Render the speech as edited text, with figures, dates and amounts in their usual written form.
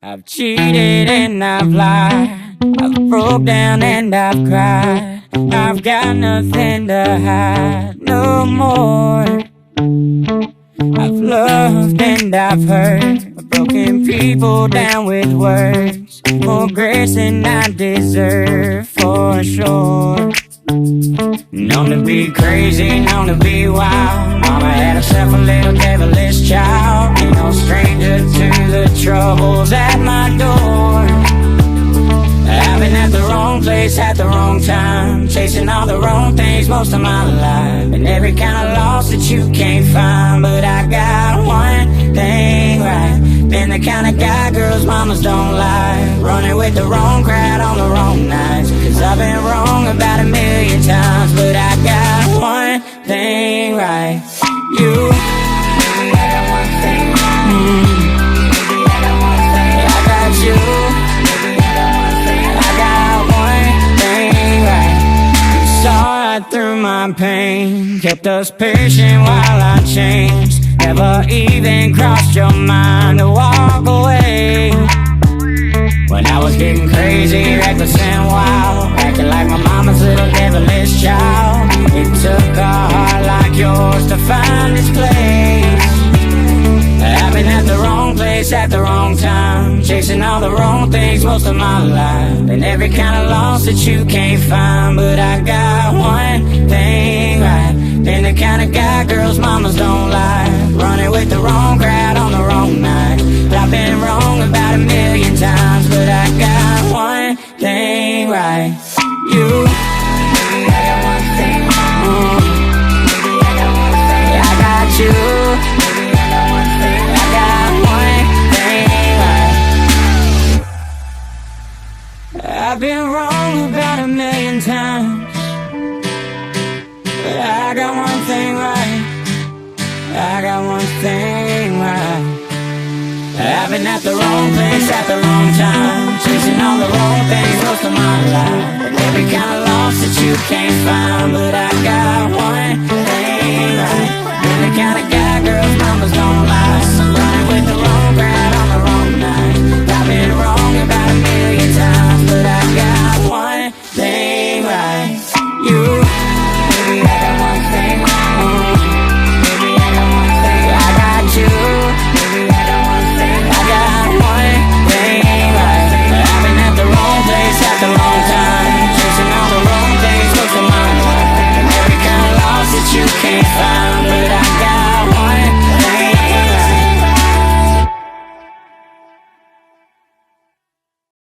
I've cheated and I've lied, I've broke down and I've cried. I've got nothing to hide no more. I've loved and I've hurt, I've broken people down with words, more grace than I deserve for sure. Known to be crazy, known to be wild. Mama had herself a little devilish child. Ain't no stranger to the troubles at my door. I've been at the wrong place at the wrong time, chasing all the wrong things most of my life, and every kind of loss that you can't find. But I got one thing right, been the kind of guy girls mamas don't like, running with the wrong crowd on the wrong nights. Cause I've been wrong about 1,000,000 times, but I got one thing right. You, maybe I got one thing right. Maybe I got one thing right. I got you. Maybe I got one thing right. I got one thing right. You saw right through my pain, kept us patient while I changed. Never even crossed your mind to walk away. When I was getting crazy, reckless and wild, acting like my mama's little devilish child. It took a heart like yours to find its place. I've been at the wrong place at the wrong time, chasing all the wrong things most of my life, and every kind of loss that you can't find. But I got one thing right, been the kind of guy girls mamas don't like, running with the wrong crowd on the wrong night. But I've been wrong about 1,000,000 times, but I got one thing right. You, maybe I got one thing right. Maybe I got one thing right. I got you. Maybe I got one thing right. I got one thing right. I've been wrong about 1,000,000 times, but I got one thing right. I got one thing right. I've been at the wrong place at the wrong time, chasing all the wrong things most of my life, every kind of loss that you can't find. But I got one thing right, been the kind of